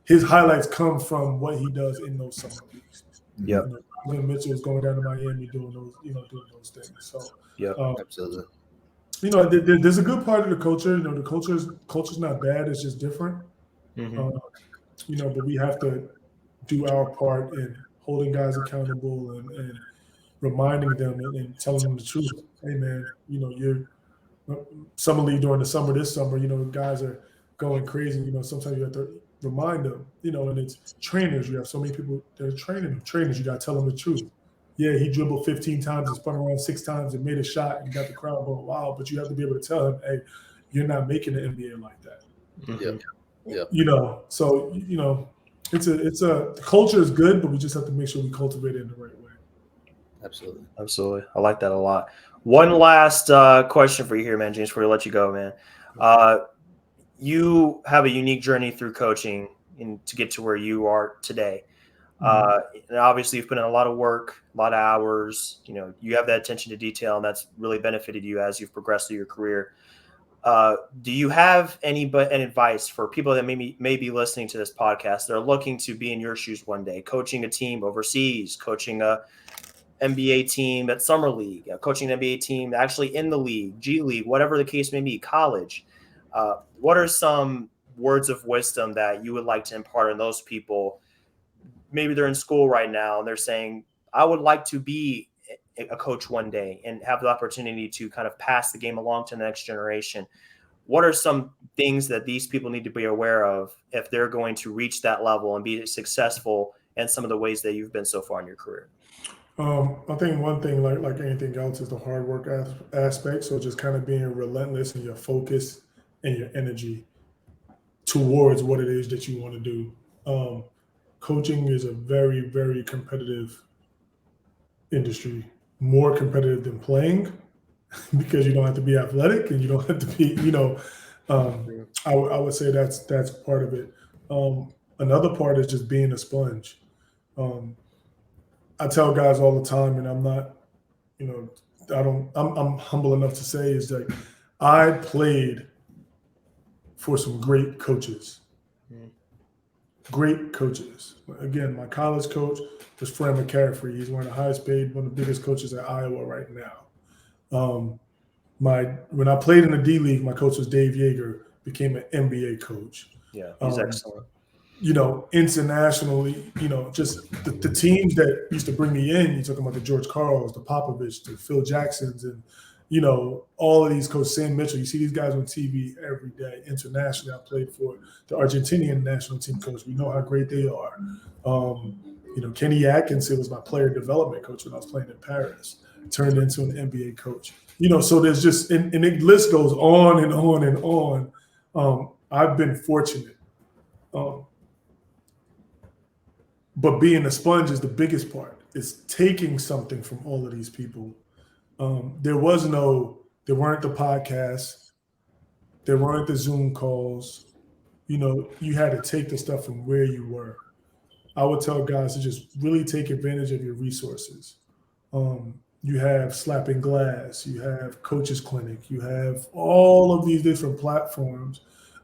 His highlights come from what he does in those summer leagues. Yeah. Mitchell is going down to Miami doing those things. So absolutely. There's a good part of the culture. The culture's not bad. It's just different. But we have to do our part in holding guys accountable and reminding them and telling them the truth. Hey man, you're summer league during the summer. This summer, guys are going crazy. Sometimes you have to remind them. And it's trainers. You have so many people that are training them. Trainers, you got to tell them the truth. Yeah, he dribbled 15 times and spun around 6 times and made a shot and got the crowd going wild. But you have to be able to tell him, hey, you're not making the NBA like that. Yeah. So the culture is good, but we just have to make sure we cultivate it in the right way. Absolutely. Absolutely. I like that a lot. One last question for you here, man, James, before we let you go, man. You have a unique journey through coaching to get to where you are today. And obviously you've put in a lot of work, a lot of hours, you have that attention to detail, and that's really benefited you as you've progressed through your career. Do you have any advice for people that may be listening to this podcast that are looking to be in your shoes one day, coaching a team overseas, coaching a NBA team at summer league, coaching an NBA team actually in the league, G League, whatever the case may be, college? What are some words of wisdom that you would like to impart on those people? Maybe they're in school right now and they're saying, I would like to be a coach one day and have the opportunity to kind of pass the game along to the next generation. What are some things that these people need to be aware of if they're going to reach that level and be successful in some of the ways that you've been so far in your career? I think one thing, like anything else, is the hard work aspect. So just kind of being relentless in your focus and your energy towards what it is that you want to do. Coaching is a very, very competitive industry, more competitive than playing, because you don't have to be athletic and you don't have to be, I would say that's part of it. Another part is just being a sponge. I tell guys all the time, and I'm not, I'm humble enough to say is that I played for some great coaches. Great coaches. Again, my college coach was Fran McCaffrey. He's one of the highest paid, one of the biggest coaches at Iowa right now. When I played in the D League, my coach was Dave Yeager, became an NBA coach. Yeah, he's excellent. Internationally, just the teams that used to bring me in, you're talking about the George Karls, the Popovich, the Phil Jacksons, and all of these coaches, Sam Mitchell. You see these guys on TV every day. Internationally, I played for the Argentinian national team coach. We know how great they are. Kenny Atkinson was my player development coach when I was playing in Paris. Turned into an NBA coach. So there's just, and the list goes on and on and on. I've been fortunate. But being a sponge is the biggest part. It's taking something from all of these people. There weren't the podcasts. There weren't the Zoom calls. You had to take the stuff from where you were. I would tell guys to just really take advantage of your resources. You have Slapping Glass. You have Coaches Clinic. You have all of these different platforms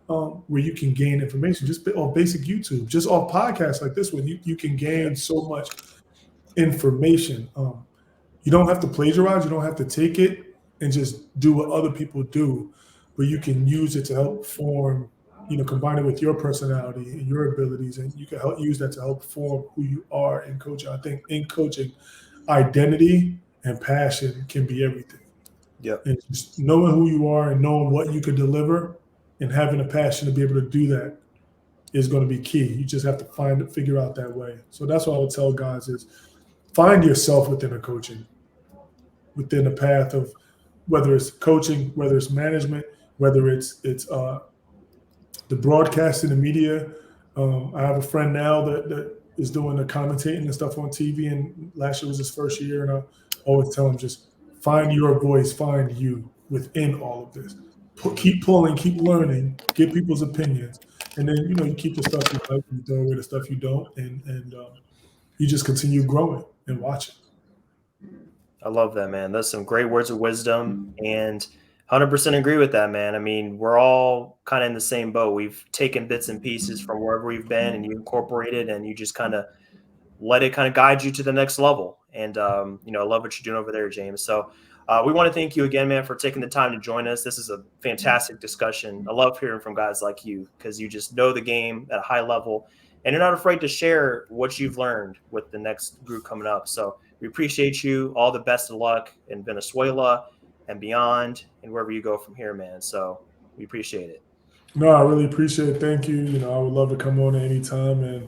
where you can gain information just off basic YouTube, just off podcasts like this one. You can gain so much information. You don't have to plagiarize. You don't have to take it and just do what other people do, but you can use it to help form, combine it with your personality and your abilities, and you can use that to help form who you are in coaching. I think in coaching, identity and passion can be everything. Yep. And just knowing who you are and knowing what you can deliver and having a passion to be able to do that is going to be key. You just have to figure out that way. So that's what I would tell guys is find yourself within a coaching, within a path of whether it's coaching, whether it's management, whether it's the broadcasting, the media. I have a friend now that is doing the commentating and stuff on TV, and last year was his first year, and I always tell him just find your voice, find you within all of this. Keep pulling, keep learning, get people's opinions, and then you keep the stuff you like, you throw away the stuff you don't, and you just continue growing and watching. I love that, man. That's some great words of wisdom, and 100% agree with that, man. I mean, we're all kind of in the same boat. We've taken bits and pieces from wherever we've been, and you incorporate it, and you just kind of let it kind of guide you to the next level. And I love what you're doing over there, James. So we want to thank you again, man, for taking the time to join us. This is a fantastic discussion. I love hearing from guys like you because you just know the game at a high level, and you're not afraid to share what you've learned with the next group coming up. So we appreciate you. All the best of luck in Venezuela and beyond, and wherever you go from here, man. So we appreciate it. No, I really appreciate it. Thank you. I would love to come on at any time, and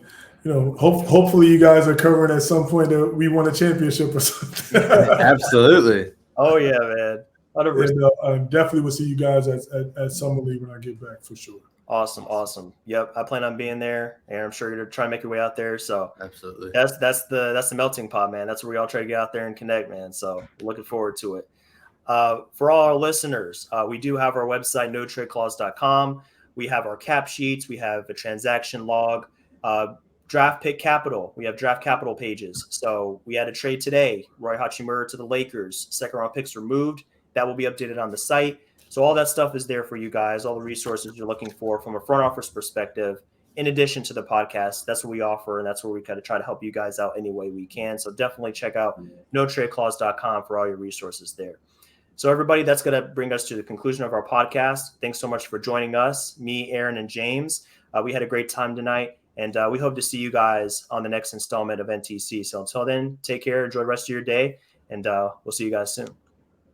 hopefully you guys are covering at some point that we won a championship or something. Absolutely. Oh yeah, man. 100%. And definitely will see you guys at Summer League when I get back for sure. Awesome. Yep, I plan on being there, and I'm sure you're gonna try and make your way out there. So Absolutely. that's the melting pot, man. That's where we all try to get out there and connect, man. So looking forward to it. For all our listeners, we do have our website, notradeclause.com. We have our cap sheets. We have a transaction log. Draft pick capital. We have draft capital pages. So we had a trade today. Roy Hachimura to the Lakers. Second round picks removed. That will be updated on the site. So all that stuff is there for you guys. All the resources you're looking for from a front office perspective. In addition to the podcast, that's what we offer, and that's where we kind of try to help you guys out any way we can. So definitely check out notradeclause.com for all your resources there. So everybody, that's going to bring us to the conclusion of our podcast. Thanks so much for joining us, me, Aaron, and James. We had a great time tonight, and we hope to see you guys on the next installment of NTC. So until then, take care, enjoy the rest of your day, and we'll see you guys soon.